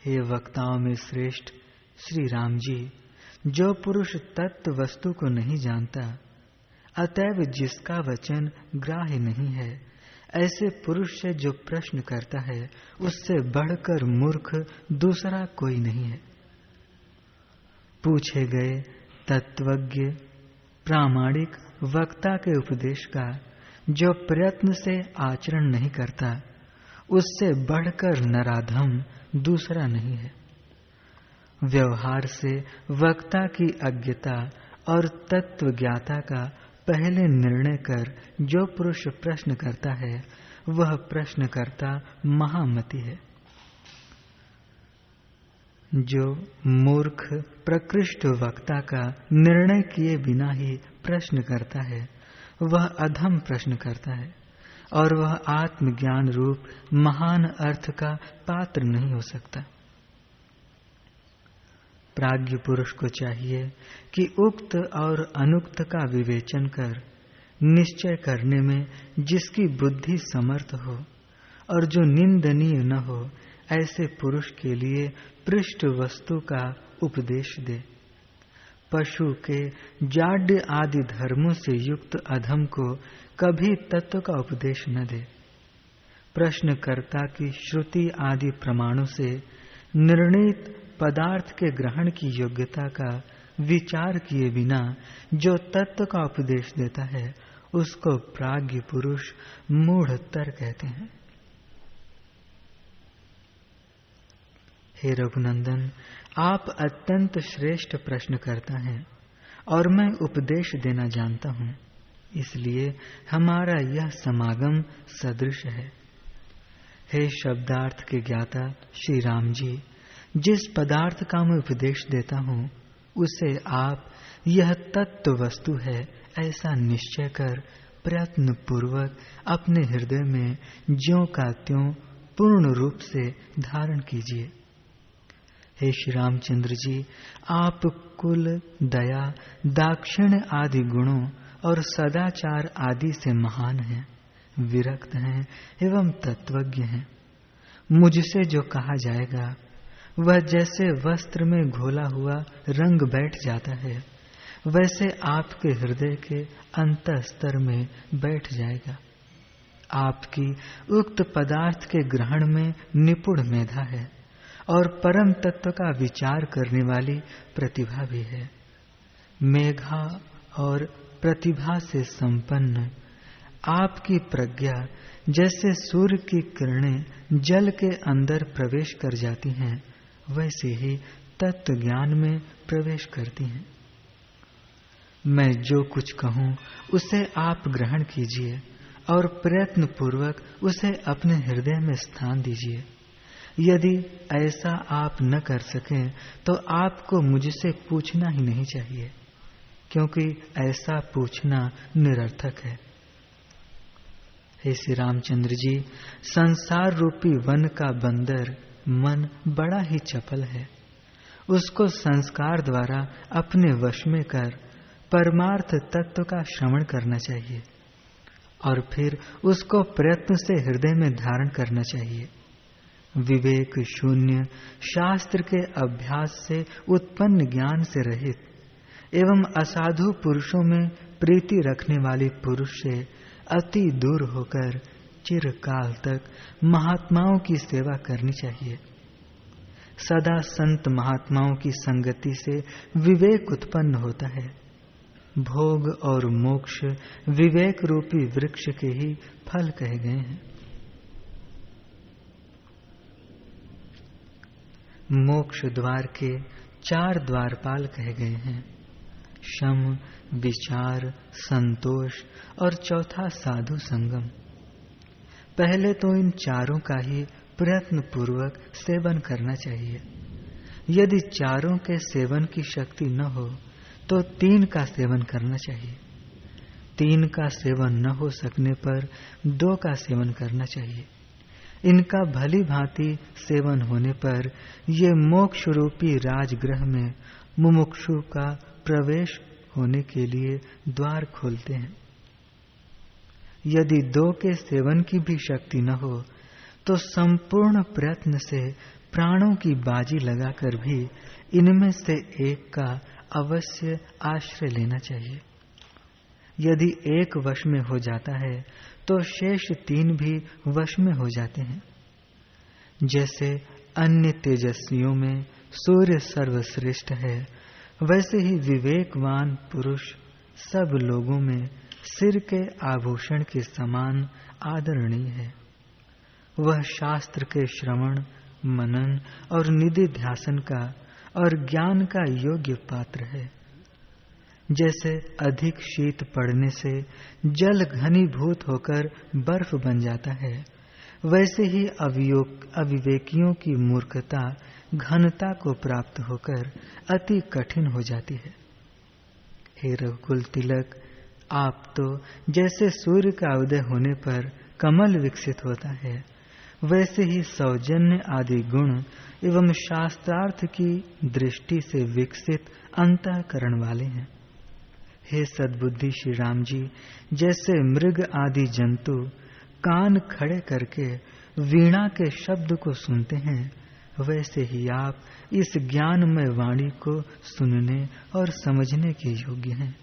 हे वक्ताओं में श्रेष्ठ श्री राम जी, जो पुरुष तत्व वस्तु को नहीं जानता, अतएव जिसका वचन ग्राह्य नहीं है, ऐसे पुरुष से जो प्रश्न करता है, उससे बढ़कर मूर्ख दूसरा कोई नहीं है। पूछे गए तत्वज्ञ प्रामाणिक वक्ता के उपदेश का जो प्रयत्न से आचरण नहीं करता, उससे बढ़कर नराधम दूसरा नहीं है। व्यवहार से वक्ता की अज्ञता और तत्व ज्ञाता का पहले निर्णय कर जो पुरुष प्रश्न करता है, वह प्रश्नकर्ता महामति है। जो मूर्ख प्रकृष्ट वक्ता का निर्णय किए बिना ही प्रश्न करता है, वह अधम प्रश्न करता है और वह आत्मज्ञान रूप महान अर्थ का पात्र नहीं हो सकता। प्राज्ञ पुरुष को चाहिए कि उक्त और अनुक्त का विवेचन कर निश्चय करने में जिसकी बुद्धि समर्थ हो और जो निंदनीय न हो, ऐसे पुरुष के लिए पृष्ठ वस्तु का उपदेश दे। पशु के जाड्य आदि धर्मों से युक्त अधम को कभी तत्व का उपदेश न दे। प्रश्नकर्ता की श्रुति आदि प्रमाणों से निर्णीत पदार्थ के ग्रहण की योग्यता का विचार किए बिना जो तत्व का उपदेश देता है, उसको प्राज्ञ पुरुष मूढ़तर कहते हैं। हे रघुनंदन, आप अत्यंत श्रेष्ठ प्रश्न करता हैं और मैं उपदेश देना जानता हूँ, इसलिए हमारा यह समागम सदृश है। हे शब्दार्थ के ज्ञाता श्री राम जी, जिस पदार्थ का मैं उपदेश देता हूँ, उसे आप यह तत्व वस्तु है ऐसा निश्चय कर प्रयत्न पूर्वक अपने हृदय में ज्यों का त्यों पूर्ण रूप से धारण कीजिए। हे श्री रामचंद्र जी, आप कुल, दया, दाक्षिण्य आदि गुणों और सदाचार आदि से महान हैं, विरक्त हैं एवं तत्वज्ञ हैं। मुझसे जो कहा जाएगा वह जैसे वस्त्र में घोला हुआ रंग बैठ जाता है, वैसे आपके हृदय के अंतःस्तर में बैठ जाएगा। आपकी उक्त पदार्थ के ग्रहण में निपुण मेधा है और परम तत्व का विचार करने वाली प्रतिभा भी है। मेघा और प्रतिभा से संपन्न आपकी प्रज्ञा जैसे सूर्य की किरणें जल के अंदर प्रवेश कर जाती हैं, वैसे ही तत्व ज्ञान में प्रवेश करती हैं। मैं जो कुछ कहूँ उसे आप ग्रहण कीजिए और प्रयत्न पूर्वक उसे अपने हृदय में स्थान दीजिए। यदि ऐसा आप न कर सकें तो आपको मुझसे पूछना ही नहीं चाहिए, क्योंकि ऐसा पूछना निरर्थक है। हे श्री रामचंद्र जी, संसार रूपी वन का बंदर मन बड़ा ही चपल है। उसको संस्कार द्वारा अपने वश में कर परमार्थ तत्व का श्रवण करना चाहिए और फिर उसको प्रयत्न से हृदय में धारण करना चाहिए। विवेक शून्य शास्त्र के अभ्यास से उत्पन्न ज्ञान से रहित एवं असाधु पुरुषों में प्रीति रखने वाले पुरुष से अति दूर होकर चिरकाल तक महात्माओं की सेवा करनी चाहिए। सदा संत महात्माओं की संगति से विवेक उत्पन्न होता है। भोग और मोक्ष विवेक रूपी वृक्ष के ही फल कहे गए हैं। मोक्ष द्वार के 4 द्वारपाल कहे गए हैं, शम, विचार, संतोष और चौथा साधु संगम। पहले तो इन चारों का ही प्रयत्न पूर्वक सेवन करना चाहिए। यदि चारों के सेवन की शक्ति न हो तो 3 का सेवन करना चाहिए। 3 का सेवन न हो सकने पर 2 का सेवन करना चाहिए। इनका भली भांति सेवन होने पर ये मोक्ष रूपी राजगृह में मुमुक्षु का प्रवेश होने के लिए द्वार खोलते हैं। यदि 2 के सेवन की भी शक्ति न हो तो संपूर्ण प्रयत्न से प्राणों की बाजी लगाकर भी इनमें से एक का अवश्य आश्रय लेना चाहिए। यदि एक वश में हो जाता है तो शेष 3 भी वश में हो जाते हैं। जैसे अन्य तेजस्वियों में सूर्य सर्वश्रेष्ठ है, वैसे ही विवेकवान पुरुष सब लोगों में सिर के आभूषण के समान आदरणीय है। वह शास्त्र के श्रवण, मनन और निधि ध्यासन का और ज्ञान का योग्य पात्र है। जैसे अधिक शीत पड़ने से जल घनीभूत होकर बर्फ बन जाता है, वैसे ही अविवेकियों की मूर्खता घनता को प्राप्त होकर अति कठिन हो जाती है। हे रघुकुल तिलक, आप तो जैसे सूर्य का उदय होने पर कमल विकसित होता है, वैसे ही सौजन्य आदि गुण एवं शास्त्रार्थ की दृष्टि से विकसित अंतःकरण वाले हैं। हे सद्बुद्धि श्री राम जी, जैसे मृग आदि जंतु कान खड़े करके वीणा के शब्द को सुनते हैं, वैसे ही आप इस ज्ञानमय वाणी को सुनने और समझने के योग्य हैं।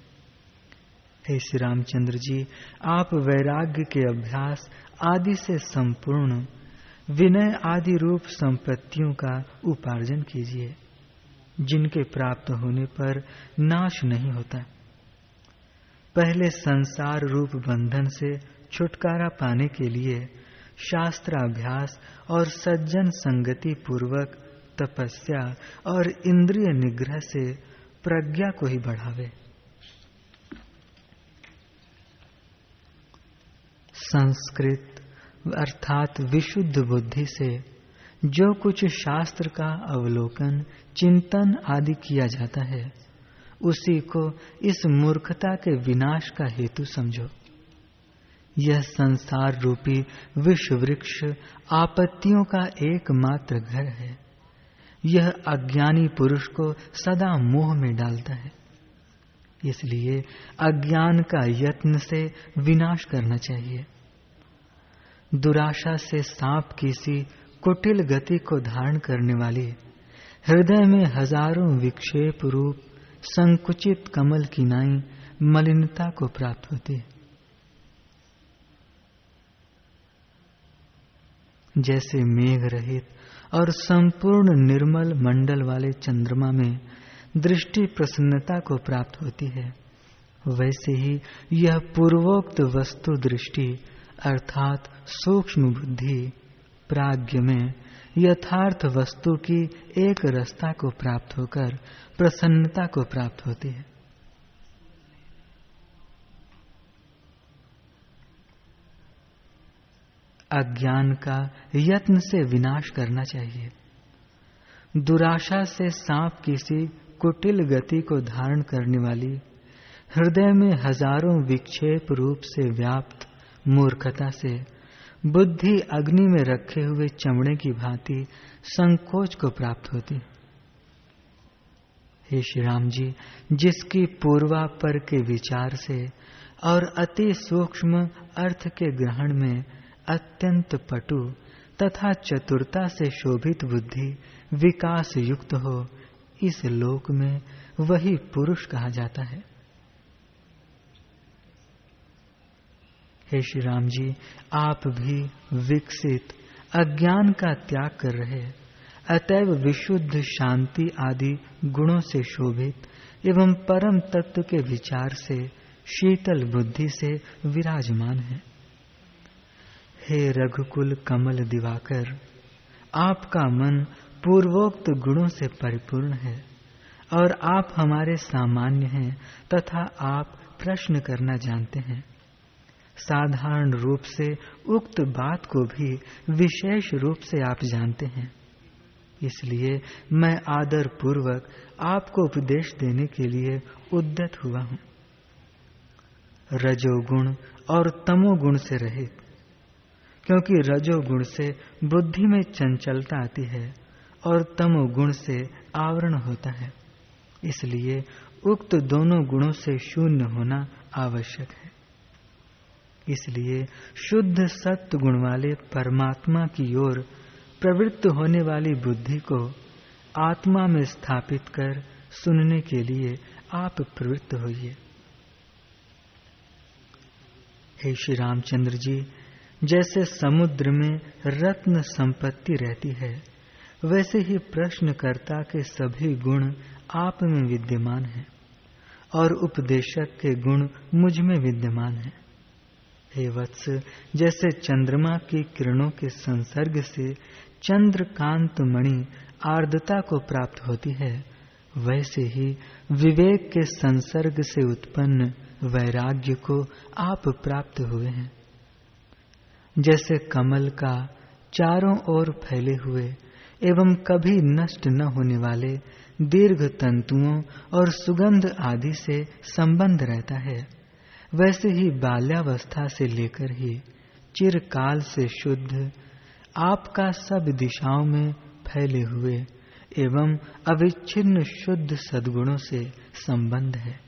हे श्री रामचंद्र जी, आप वैराग्य के अभ्यास आदि से संपूर्ण विनय आदि रूप संपत्तियों का उपार्जन कीजिए, जिनके प्राप्त होने पर नाश नहीं होता। पहले संसार रूप बंधन से छुटकारा पाने के लिए शास्त्राभ्यास और सज्जन संगति पूर्वक तपस्या और इंद्रिय निग्रह से प्रज्ञा को ही बढ़ावे। संस्कृत अर्थात विशुद्ध बुद्धि से जो कुछ शास्त्र का अवलोकन, चिंतन आदि किया जाता है, उसी को इस मूर्खता के विनाश का हेतु समझो। यह संसार रूपी विष वृक्ष आपत्तियों का एकमात्र घर है। यह अज्ञानी पुरुष को सदा मोह में डालता है। इसलिए अज्ञान का यत्न से विनाश करना चाहिए। दुराशा से सांप की सी कुटिल गति को धारण करने वाली हृदय में हजारों विक्षेप रूप संकुचित कमल की नाई मलिनता को प्राप्त होती है। जैसे मेघ रहित और संपूर्ण निर्मल मंडल वाले चंद्रमा में दृष्टि प्रसन्नता को प्राप्त होती है, वैसे ही यह पूर्वोक्त वस्तु दृष्टि अर्थात सूक्ष्म बुद्धि प्राज्ञ में यथार्थ वस्तु की एक रसता को प्राप्त होकर प्रसन्नता को प्राप्त होती है। अज्ञान का यत्न से विनाश करना चाहिए। दुराशा से सांप किसी कुटिल गति को धारण करने वाली हृदय में हजारों विक्षेप रूप से व्याप्त मूर्खता से बुद्धि अग्नि में रखे हुए चमड़े की भांति संकोच को प्राप्त होती। हे श्री राम जी, जिसकी पूर्वापर के विचार से और अति सूक्ष्म अर्थ के ग्रहण में अत्यंत पटु तथा चतुरता से शोभित बुद्धि विकास युक्त हो, इस लोक में वही पुरुष कहा जाता है। हे श्री राम जी, आप भी विकसित अज्ञान का त्याग कर रहे, अतएव विशुद्ध शांति आदि गुणों से शोभित एवं परम तत्व के विचार से शीतल बुद्धि से विराजमान है। हे रघुकुल कमल दिवाकर, आपका मन पूर्वोक्त गुणों से परिपूर्ण है और आप हमारे सामान्य हैं तथा आप प्रश्न करना जानते हैं। साधारण रूप से उक्त बात को भी विशेष रूप से आप जानते हैं। इसलिए मैं आदर पूर्वक आपको उपदेश देने के लिए उद्यत हुआ हूँ। रजोगुण और तमोगुण से रहित, क्योंकि रजोगुण से बुद्धि में चंचलता आती है और तमोगुण से आवरण होता है। इसलिए उक्त दोनों गुणों से शून्य होना आवश्यक है। इसलिए शुद्ध सत्व गुण वाले परमात्मा की ओर प्रवृत्त होने वाली बुद्धि को आत्मा में स्थापित कर सुनने के लिए आप प्रवृत्त होइए। हे श्री रामचंद्र जी, जैसे समुद्र में रत्न संपत्ति रहती है, वैसे ही प्रश्नकर्ता के सभी गुण आप में विद्यमान हैं और उपदेशक के गुण मुझ में विद्यमान हैं। हे वत्स, जैसे चंद्रमा की किरणों के संसर्ग से चंद्रकांत मणि आर्द्रता को प्राप्त होती है, वैसे ही विवेक के संसर्ग से उत्पन्न वैराग्य को आप प्राप्त हुए हैं। जैसे कमल का चारों ओर फैले हुए एवं कभी नष्ट न होने वाले दीर्घ तंतुओं और सुगंध आदि से संबंध रहता है, वैसे ही बाल्यावस्था से लेकर ही चिरकाल से शुद्ध आपका सब दिशाओं में फैले हुए एवं अविच्छिन्न शुद्ध सद्गुणों से संबंध है।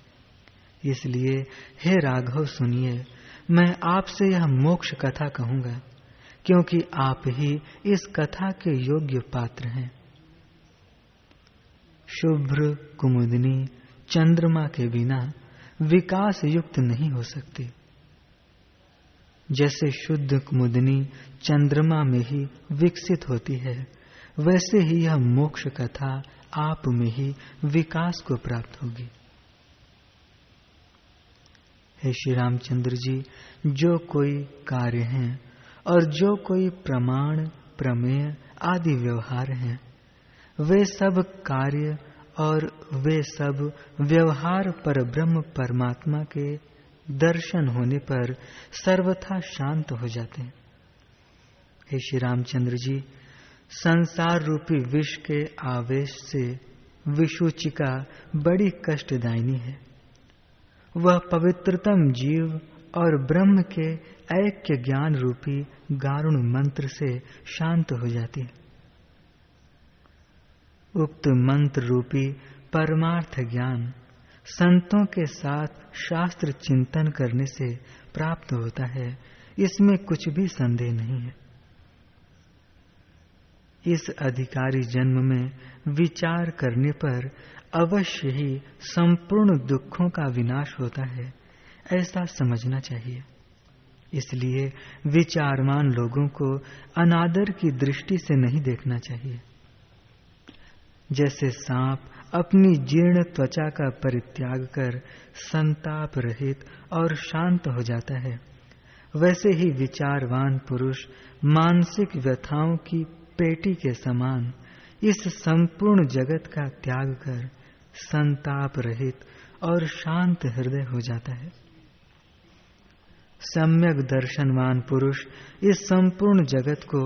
इसलिए हे राघव सुनिए, मैं आपसे यह मोक्ष कथा कहूंगा, क्योंकि आप ही इस कथा के योग्य पात्र हैं। शुभ्र कुमुदिनी चंद्रमा के बिना विकास युक्त नहीं हो सकती। जैसे शुद्ध कुमुदिनी चंद्रमा में ही विकसित होती है, वैसे ही यह मोक्ष कथा आप में ही विकास को प्राप्त होगी। हे श्री रामचंद्र जी, जो कोई कार्य हैं और जो कोई प्रमाण प्रमेय आदि व्यवहार हैं, वे सब कार्य और वे सब व्यवहार पर ब्रह्म परमात्मा के दर्शन होने पर सर्वथा शांत हो जाते हैं। हे श्री रामचंद्र जी, संसार रूपी विष के आवेश से विषूचिका बड़ी कष्टदायिनी है। वह पवित्रतम जीव और ब्रह्म के ऐक्य ज्ञान रूपी गारुण मंत्र से शांत हो जाती है। उक्त मंत्र रूपी परमार्थ ज्ञान संतों के साथ शास्त्र चिंतन करने से प्राप्त होता है, इसमें कुछ भी संदेह नहीं है। इस अधिकारी जन्म में विचार करने पर अवश्य ही संपूर्ण दुखों का विनाश होता है, ऐसा समझना चाहिए। इसलिए विचारवान लोगों को अनादर की दृष्टि से नहीं देखना चाहिए। जैसे सांप अपनी जीर्ण त्वचा का परित्याग कर संताप रहित और शांत हो जाता है, वैसे ही विचारवान पुरुष मानसिक व्यथाओं की पेटी के समान इस संपूर्ण जगत का त्याग कर संताप रहित और शांत हृदय हो जाता है। सम्यक दर्शनवान पुरुष इस संपूर्ण जगत को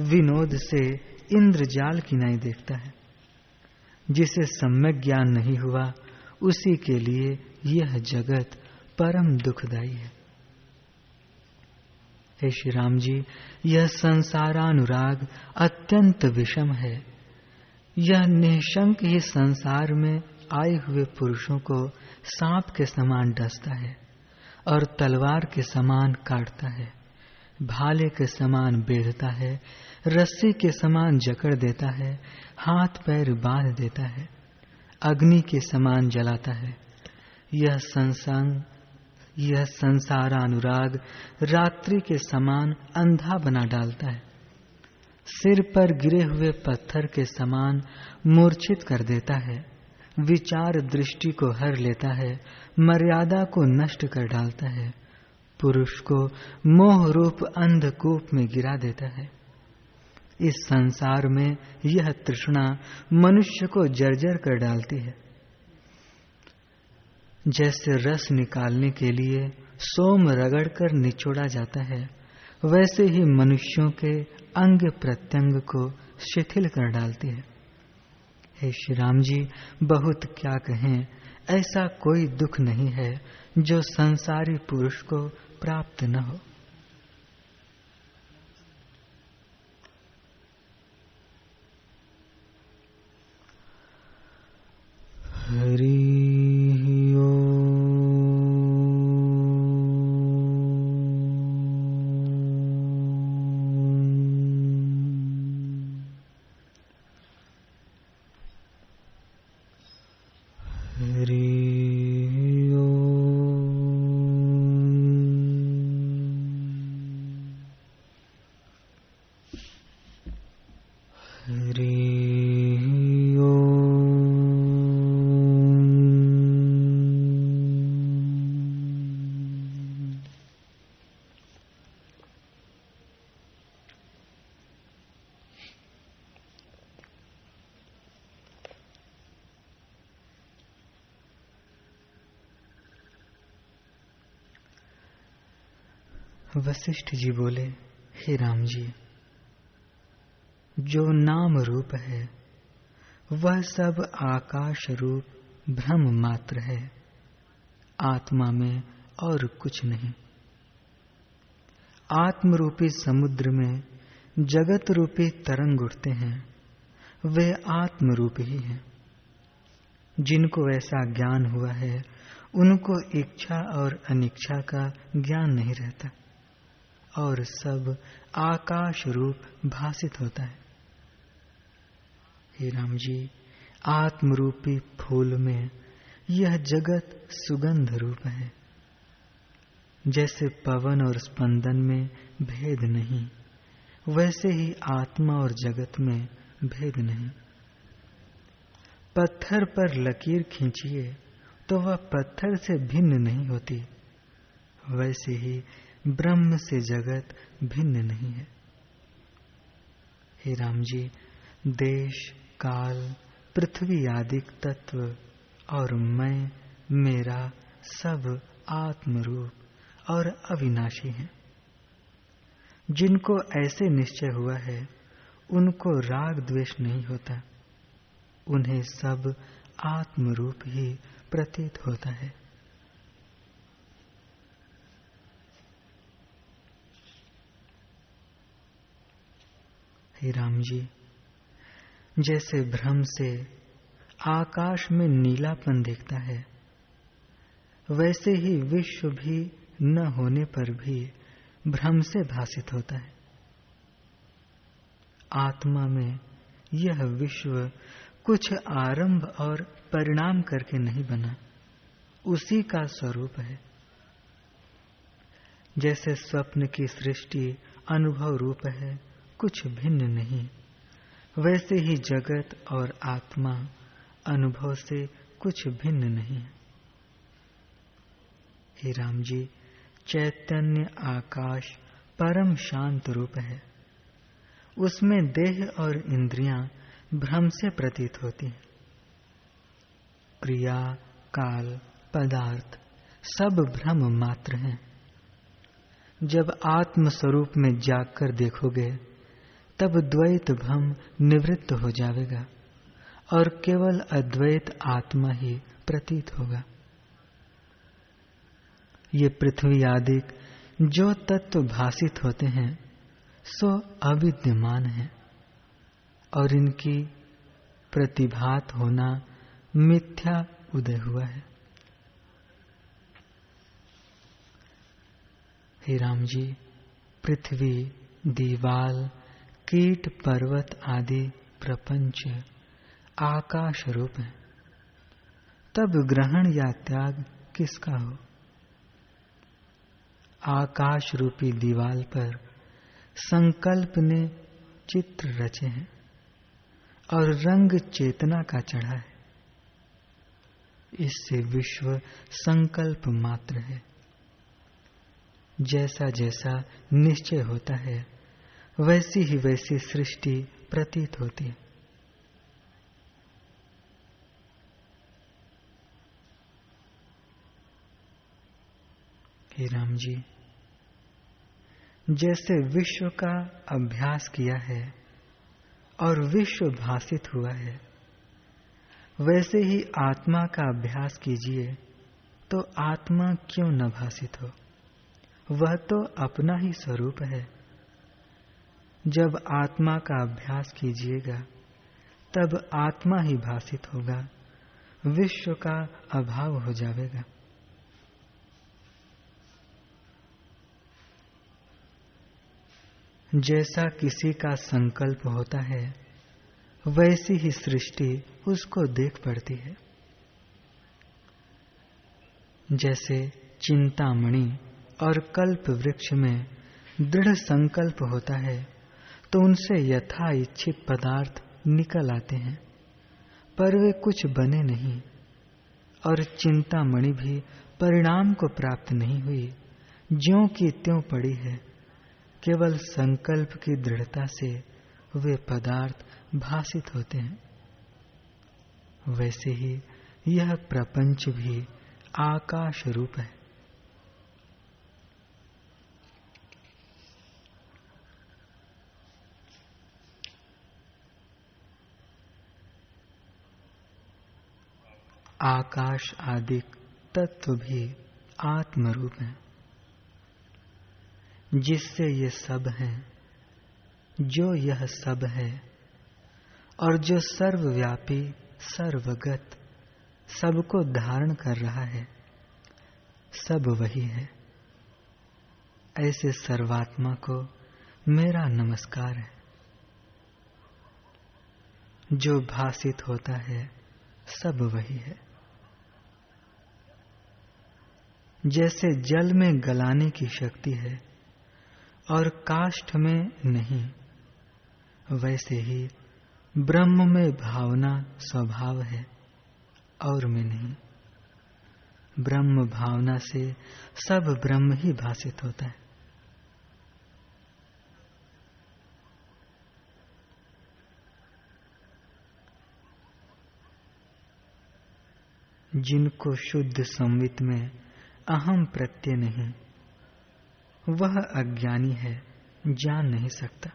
विनोद से इंद्रजाल की नाई देखता है। जिसे सम्यक ज्ञान नहीं हुआ, उसी के लिए यह जगत परम दुखदायी है। हे श्री राम जी, यह संसारानुराग अत्यंत विषम है। यह निःशंक ही संसार में आए हुए पुरुषों को सांप के समान डसता है और तलवार के समान काटता है, भाले के समान बेधता है, रस्सी के समान जकड़ देता है, हाथ पैर बांध देता है, अग्नि के समान जलाता है। यह संसारानुराग रात्रि के समान अंधा बना डालता है, सिर पर गिरे हुए पत्थर के समान मूर्छित कर देता है, विचार दृष्टि को हर लेता है, मर्यादा को नष्ट कर डालता है, पुरुष को मोह रूप अंधकूप में गिरा देता है। इस संसार में यह तृष्णा मनुष्य को जर्जर कर डालती है। जैसे रस निकालने के लिए सोम रगड़कर निचोड़ा जाता है, वैसे ही मनुष्यों के अंग प्रत्यंग को शिथिल कर डालती है। हे श्री राम जी, बहुत क्या कहें, ऐसा कोई दुख नहीं है जो संसारी पुरुष को प्राप्त न हो। हरि हरि ओम। वशिष्ठ जी बोले, हे राम जी, जो नाम रूप है वह सब आकाश रूप भ्रम मात्र है, आत्मा में और कुछ नहीं। आत्म रूपी समुद्र में जगत रूपी तरंग उठते हैं, वे आत्म रूप ही हैं। जिनको ऐसा ज्ञान हुआ है उनको इच्छा और अनिच्छा का ज्ञान नहीं रहता और सब आकाश रूप भासित होता है। हे राम जी, आत्मरूपी फूल में यह जगत सुगंध रूप है। जैसे पवन और स्पंदन में भेद नहीं, वैसे ही आत्मा और जगत में भेद नहीं। पत्थर पर लकीर खींचिए तो वह पत्थर से भिन्न नहीं होती, वैसे ही ब्रह्म से जगत भिन्न नहीं है। हे राम जी, देश काल पृथ्वी आदि तत्व और मैं मेरा सब आत्मरूप और अविनाशी है। जिनको ऐसे निश्चय हुआ है उनको राग द्वेष नहीं होता, उन्हें सब आत्मरूप ही प्रतीत होता है। हे राम जी, जैसे भ्रम से आकाश में नीलापन दिखता है, वैसे ही विश्व भी न होने पर भी भ्रम से भासित होता है। आत्मा में यह विश्व कुछ आरंभ और परिणाम करके नहीं बना, उसी का स्वरूप है। जैसे स्वप्न की सृष्टि अनुभव रूप है, कुछ भिन्न नहीं, वैसे ही जगत और आत्मा अनुभव से कुछ भिन्न नहीं। हे राम जी, चैतन्य आकाश परम शांत रूप है, उसमें देह और इंद्रियां भ्रम से प्रतीत होती हैं। क्रिया काल पदार्थ सब भ्रम मात्र हैं। जब आत्म स्वरूप में जागकर देखोगे तब द्वैत भ्रम निवृत्त हो जाएगा और केवल अद्वैत आत्मा ही प्रतीत होगा। ये पृथ्वी आदि जो तत्व भासित होते हैं सो अविद्यमान है और इनकी प्रतिभात होना मिथ्या उदय हुआ है। हे राम जी, पृथ्वी दीवाल कीट पर्वत आदि प्रपंच आकाश रूप है, तब ग्रहण या त्याग किसका हो? आकाश रूपी दीवाल पर संकल्प ने चित्र रचे हैं और रंग चेतना का चढ़ा है। इससे विश्व संकल्प मात्र है। जैसा जैसा निश्चय होता है वैसी ही वैसी सृष्टि प्रतीत होती है। हे राम जी, जैसे विश्व का अभ्यास किया है और विश्व भासित हुआ है, वैसे ही आत्मा का अभ्यास कीजिए तो आत्मा क्यों न भासित हो? वह तो अपना ही स्वरूप है। जब आत्मा का अभ्यास कीजिएगा तब आत्मा ही भासित होगा, विश्व का अभाव हो जाएगा। जैसा किसी का संकल्प होता है वैसी ही सृष्टि उसको देख पड़ती है। जैसे चिंतामणि और कल्प वृक्ष में दृढ़ संकल्प होता है तो उनसे यथा इच्छित पदार्थ निकल आते हैं, पर वे कुछ बने नहीं, और चिंतामणि भी परिणाम को प्राप्त नहीं हुई, ज्यों की त्यों पड़ी है। केवल संकल्प की दृढ़ता से वे पदार्थ भासित होते हैं। वैसे ही यह प्रपंच भी आकाश रूप है। आकाश आदि तत्व भी आत्म रूप है, जिससे ये सब है, जो यह सब है, और जो सर्वव्यापी सर्वगत सबको धारण कर रहा है, सब वही है। ऐसे सर्वात्मा को मेरा नमस्कार है। जो भासित होता है सब वही है। जैसे जल में गलाने की शक्ति है और काष्ठ में नहीं, वैसे ही ब्रह्म में भावना स्वभाव है और में नहीं। ब्रह्म भावना से सब ब्रह्म ही भासित होता है। जिनको शुद्ध संवित में अहम प्रत्यय नहीं, वह अज्ञानी है, जान नहीं सकता,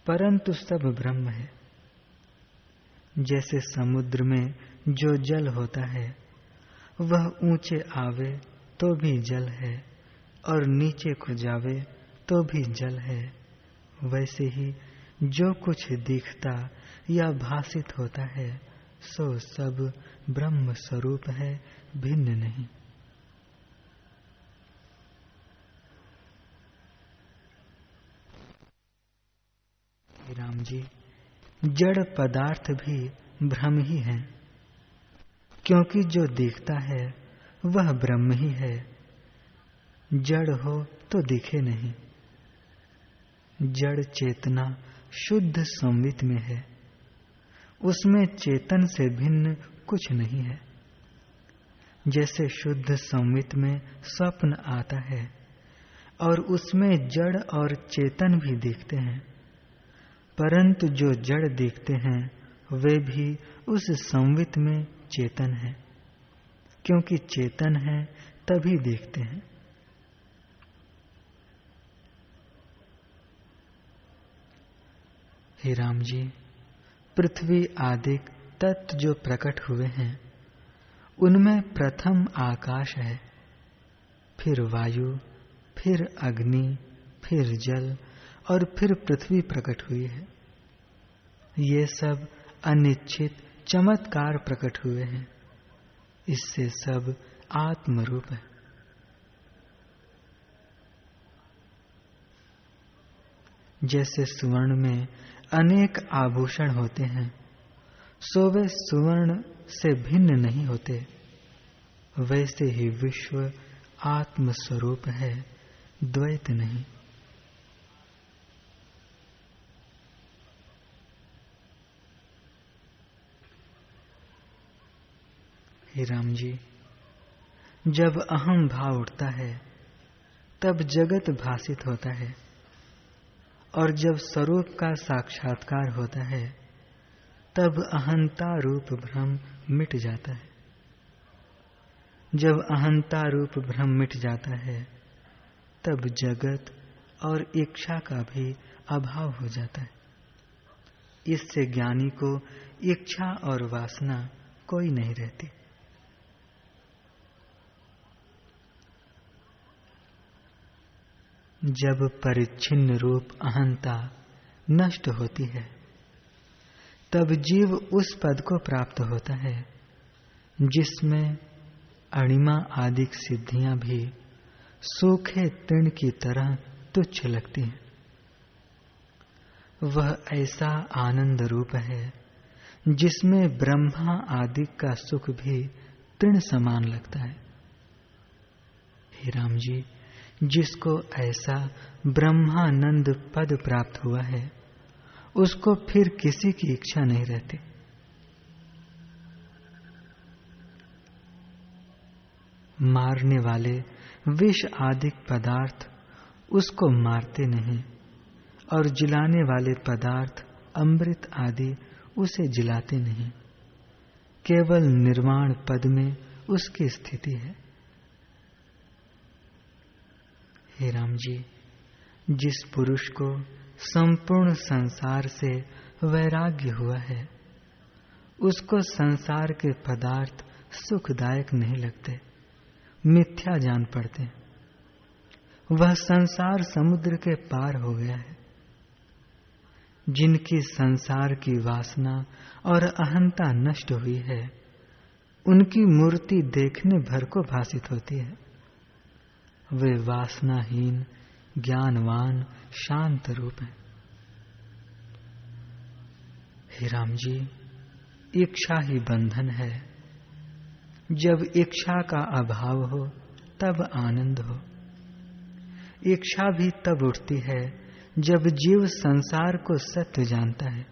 परंतु सब ब्रह्म है। जैसे समुद्र में जो जल होता है वह ऊंचे आवे तो भी जल है और नीचे को जावे तो भी जल है, वैसे ही जो कुछ दिखता या भासित होता है सो सब ब्रह्म स्वरूप है, भिन्न नहीं। राम जी, जड़ पदार्थ भी भ्रम ही है, क्योंकि जो दिखता है वह ब्रह्म ही है। जड़ हो तो दिखे नहीं। जड़ चेतना शुद्ध संवित में है, उसमें चेतन से भिन्न कुछ नहीं है। जैसे शुद्ध संवित में स्वप्न आता है और उसमें जड़ और चेतन भी दिखते हैं, परंतु जो जड़ दिखते हैं वे भी उस संवित में चेतन है, क्योंकि चेतन है तभी दिखते हैं। हे राम जी, पृथ्वी आदि तत्व जो प्रकट हुए हैं उनमें प्रथम आकाश है, फिर वायु, फिर अग्नि, फिर जल और फिर पृथ्वी प्रकट हुई है। ये सब अनिश्चित चमत्कार प्रकट हुए हैं, इससे सब आत्मरूप है। जैसे सुवर्ण में अनेक आभूषण होते हैं, सो वे सुवर्ण से भिन्न नहीं होते, वैसे ही विश्व आत्म स्वरूप है, द्वैत नहीं। हे राम जी, जब अहम भाव उठता है तब जगत भासित होता है, और जब स्वरूप का साक्षात्कार होता है तब अहंता रूप भ्रम मिट जाता है। जब अहंता रूप भ्रम मिट जाता है तब जगत और इच्छा का भी अभाव हो जाता है। इससे ज्ञानी को इच्छा और वासना कोई नहीं रहती। जब परिच्छिन्न रूप अहंता नष्ट होती है तब जीव उस पद को प्राप्त होता है जिसमें अणिमा आदि सिद्धियां भी सूखे तृण की तरह तुच्छ लगती हैं। वह ऐसा आनंद रूप है जिसमें ब्रह्मा आदि का सुख भी तृण समान लगता है। हे राम जी, जिसको ऐसा ब्रह्मानंद पद प्राप्त हुआ है, उसको फिर किसी की इच्छा नहीं रहती। मारने वाले विष आदि पदार्थ उसको मारते नहीं, और जिलाने वाले पदार्थ अमृत आदि उसे जिलाते नहीं। केवल निर्वाण पद में उसकी स्थिति है। हे राम जी, जिस पुरुष को संपूर्ण संसार से वैराग्य हुआ है, उसको संसार के पदार्थ सुखदायक नहीं लगते, मिथ्या जान पड़ते। वह संसार समुद्र के पार हो गया है। जिनकी संसार की वासना और अहंता नष्ट हुई है, उनकी मूर्ति देखने भर को भासित होती है। वे वासनाहीन, ज्ञानवान, शांत रूप हैं। हे राम जी, इच्छा ही बंधन है। जब इच्छा का अभाव हो तब आनंद हो। इच्छा भी तब उठती है जब जीव संसार को सत्य जानता है,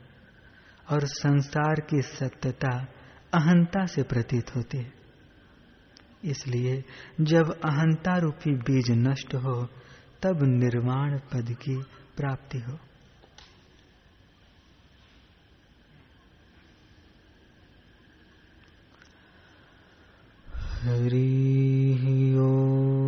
और संसार की सत्यता अहंता से प्रतीत होती है। इसलिए जब अहंता रूपी बीज नष्ट हो, तब निर्वाण पद की प्राप्ति हो। हरि ओम।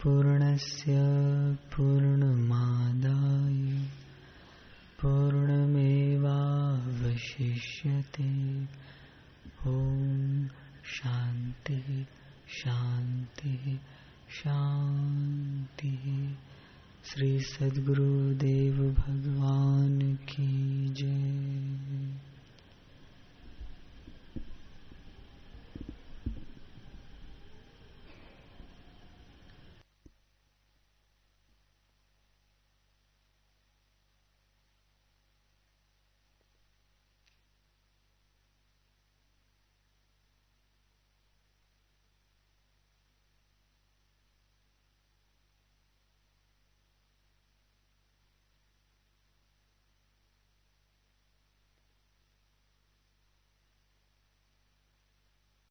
पूर्णस्य पूर्णमादाय पूर्णमेवावशिष्यते। ओम शांति शांति शांति। श्री सद्गुरुदेव भगवान की जय।